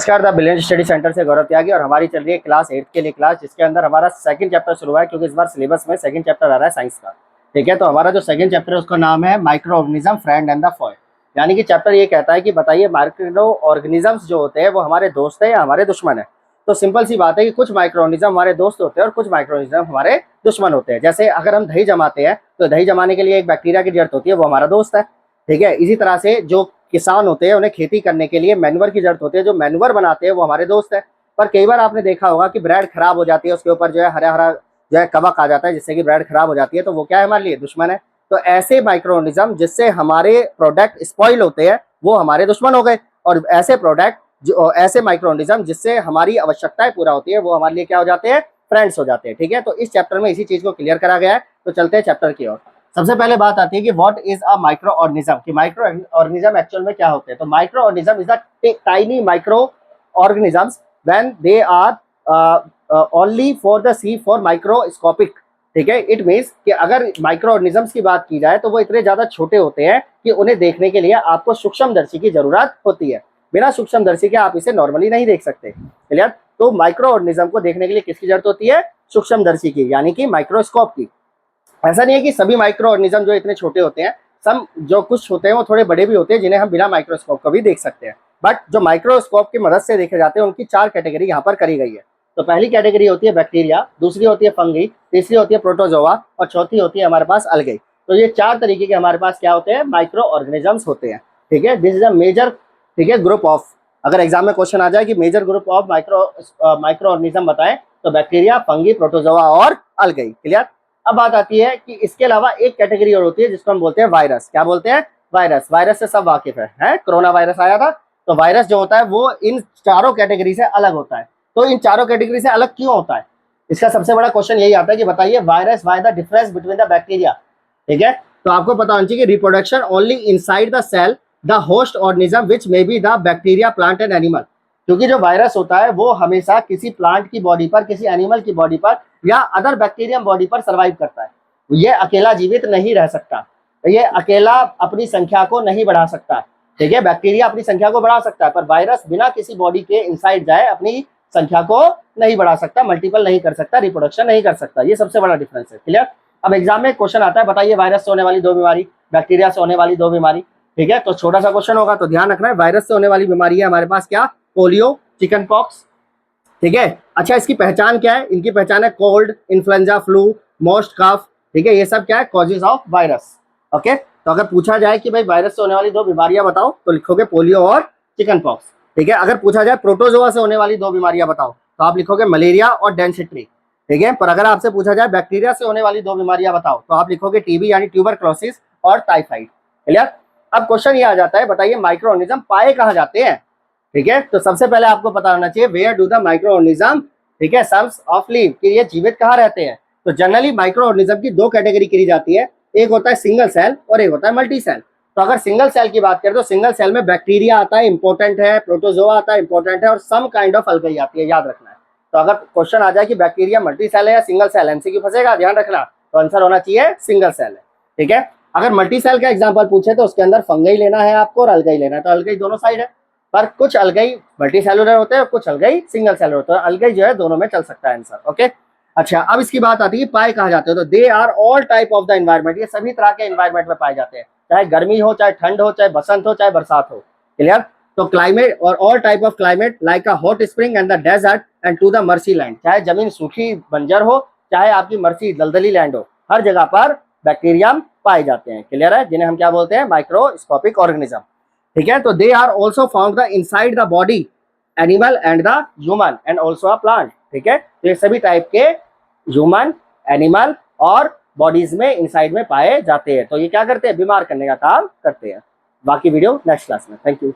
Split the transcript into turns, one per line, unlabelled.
नमस्कार, the brilliant study centre से गौरव त्यागी और हमारी चल रही है क्लास 8 के लिए क्लास, जिसके अंदर हमारा सेकंड चैप्टर शुरू हुआ है क्योंकि इस बार सिलेबस में सेकंड चैप्टर आ रहा है साइंस का। ठीक है, तो हमारा जो सेकंड चैप्टर है उसका नाम है micro organism friend and the Foy. यानी कि चैप्टर ये कहता है कि बताइए माइक्रो ऑर्गेनिजम्स जो होते हैं वो हमारे दोस्त है या हमारे दुश्मन है। तो सिंपल सी बात है कि कुछ माइक्रो ऑर्गेनिज्म हमारे दोस्त होते हैं और कुछ माइक्रो ऑर्गेनिज्म हमारे दुश्मन होते हैं। जैसे अगर हम दही जमाते हैं तो दही जमाने के लिए एक बैक्टीरिया की जरूरत होती है, वो हमारा दोस्त है। ठीक है, इसी तरह से जो किसान होते हैं उन्हें खेती करने के लिए मैन्युअर की जरूरत होती है, जो मैन्युअर बनाते हैं वो हमारे दोस्त है। पर कई बार आपने देखा होगा कि ब्रेड खराब हो जाती है, उसके ऊपर जो है हरा हरा जो है कवक आ जाता है जिससे कि ब्रेड खराब हो जाती है, तो वो क्या है हमारे लिए दुश्मन है। तो ऐसे माइक्रो ऑर्गेनिज्म जिससे हमारे प्रोडक्ट स्पॉइल होते हैं वो हमारे दुश्मन हो गए, और ऐसे प्रोडक्ट जो ऐसे माइक्रो ऑर्गेनिज्म जिससे हमारी आवश्यकताएं पूरा होती है वो हमारे लिए क्या हो जाते हैं, फ्रेंड्स हो जाते हैं। ठीक है, तो इस चैप्टर में इसी चीज को क्लियर करा गया है। तो चलते हैं चैप्टर की ओर। सबसे पहले बात आती है कि what is a micro organism, कि माइक्रो ऑर्गेनिज्म एक्चुअल में क्या होते हैं। तो micro organism is the tiny micro organisms when they are only for the see for microscopic. ठीक है, इट मीन्स कि अगर माइक्रो ऑर्गेनिजम्स की बात की जाए तो वो इतने ज्यादा छोटे होते हैं कि उन्हें देखने के लिए आपको सूक्ष्मदर्शी की जरूरत होती है। बिना सूक्ष्मदर्शी के आप इसे नॉर्मली नहीं देख सकते। क्लियर? तो माइक्रो ऑर्गेनिज्म को देखने के लिए किसकी जरूरत होती है, सूक्ष्मदर्शी की, यानी कि माइक्रोस्कोप की। ऐसा नहीं है कि सभी माइक्रो ऑर्गेनिज्म जो इतने छोटे होते हैं, सम जो कुछ होते हैं वो थोड़े बड़े भी होते हैं जिन्हें हम बिना माइक्रोस्कोप को भी देख सकते हैं। बट जो माइक्रोस्कोप की मदद से देखे जाते हैं उनकी 4 कैटेगरी यहाँ पर करी गई है। तो पहली कैटेगरी होती है बैक्टीरिया, दूसरी होती है फंगी, तीसरी होती है प्रोटोजोआ और चौथी होती है हमारे पास अलगे। तो ये 4 तरीके के हमारे पास क्या होते हैं, माइक्रो ऑर्गेनिजम्स होते हैं। ठीक है, दिस इज अ मेजर, ठीक है, ग्रुप ऑफ, अगर एग्जाम में क्वेश्चन आ जाए कि major group of micro organism बताएं तो बैक्टीरिया, फंगी, प्रोटोजोआ और अलगे। क्लियर? अब बात आती है कि इसके अलावा एक कैटेगरी और होती है जिसको हम बोलते हैं वायरस। क्या बोलते हैं, वायरस। वायरस से सब वाकिफ है? कोरोना वायरस आया था, तो वायरस जो होता है वो इन चारों कैटेगरी से अलग होता है। तो इन चारों कैटेगरी से अलग क्यों होता है, इसका सबसे बड़ा क्वेश्चन यही आता है कि बताइए virus, why the difference between the bacteria. ठीक है, तो आपको पता होना चाहिए कि reproduction only inside the cell the host organism which may be the bacteria, plant and animal. क्योंकि जो वायरस होता है वो हमेशा किसी प्लांट की बॉडी पर, किसी एनिमल की बॉडी पर या अदर बैक्टीरियम बॉडी पर सर्वाइव करता है। ये अकेला जीवित नहीं रह सकता, ये अकेला अपनी संख्या को नहीं बढ़ा सकता। ठीक है, बैक्टीरिया अपनी संख्या को बढ़ा सकता है पर वायरस बिना किसी बॉडी के इनसाइड जाए अपनी संख्या को नहीं बढ़ा सकता, मल्टीपल नहीं कर सकता, रिप्रोडक्शन नहीं कर सकता। ये सबसे बड़ा डिफरेंस है। क्लियर? अब एग्जाम में क्वेश्चन आता है बताइए वायरस से होने वाली 2 बीमारी, बैक्टीरिया से होने वाली 2 बीमारी। ठीक है, तो छोटा सा क्वेश्चन होगा तो ध्यान रखना है, वायरस से होने वाली बीमारी है हमारे पास क्या, पोलियो, चिकन पॉक्स। ठीक है, अच्छा इसकी पहचान क्या है, इनकी पहचान है कोल्ड, इन्फ्लुएंजा, फ्लू, मोस्ट कफ। ठीक है, ये सब क्या है, कॉजेज ऑफ वायरस। ओके, तो अगर पूछा जाए कि भाई वायरस से होने वाली 2 बीमारियां बताओ तो लिखोगे पोलियो और चिकन पॉक्स। ठीक है, अगर पूछा जाए प्रोटोजोआ से होने वाली 2 बीमारियां बताओ तो आप लिखोगे मलेरिया और डेंसिट्री। ठीक है, पर अगर आपसे पूछा जाए बैक्टीरिया से होने वाली 2 बीमारियां बताओ तो आप लिखोगे टीबी यानी ट्यूबरक्लोसिस और टाइफाइड। क्लियर? अब क्वेश्चन ये आ जाता है बताइए माइक्रो ऑर्गेनिज्म पाए कहाँ जाते हैं। ठीक है, तो सबसे पहले आपको पता होना चाहिए where do the micro organism, ठीक है, सम्स ऑफ लिव, कि ये जीवित कहाँ रहते हैं। तो जनरली माइक्रो ऑर्गेनिज्म की 2 कैटेगरी करी जाती है, एक होता है सिंगल सेल और एक होता है मल्टी सेल। तो अगर सिंगल सेल की बात करें तो सिंगल सेल में बैक्टीरिया आता है, इंपॉर्टेंट है, प्रोटोजोआ आता है, इंपॉर्टेंट है, और सम काइंड ऑफ अलगी आती है, याद रखना है। तो अगर क्वेश्चन आ जाए कि बैक्टीरिया मल्टी सेल है या सिंगल सेल, एमसीक्यू फंसेगा, ध्यान रखना, तो आंसर होना चाहिए सिंगल सेल है। ठीक है, अगर मल्टी सेल का एग्जाम्पल पूछे तो उसके अंदर फंगई लेना है आपको और अलगई लेना है, तो अलगई दोनों साइड है, पर कुछ अलगई मल्टी सेलुलर होते हैं और कुछ अलगई सिंगल सेलुलर होते हैं, अलगई जो है दोनों में चल सकता है आंसर। ओके, अच्छा अब इसकी बात आती है पाए कहाँ जाते हो, तो they are all type of the environment, ये सभी तरह के एनवायरमेंट में पाए जाते हैं, चाहे गर्मी हो, चाहे ठंड हो, चाहे बसंत हो, चाहे बरसात हो। क्लियर? तो क्लाइमेट और all type of climate like a hot spring and the desert and to the marshy land, चाहे जमीन सूखी बंजर हो, चाहे आपकी मर्सी दलदली लैंड हो, हर जगह पर बैक्टीरियम पाए जाते हैं। क्लियर है? जिन्हें हम क्या बोलते हैं, माइक्रोस्कोपिक ऑर्गेनिज्म। ठीक है, तो they are also found the inside the body animal and the human and also a plant. ठीक है, तो ये सभी टाइप के ह्यूमन, एनिमल और बॉडीज में इनसाइड में पाए जाते हैं। तो ये क्या करते हैं, बीमार करने का काम करते हैं। बाकी वीडियो नेक्स्ट क्लास में। Thank you.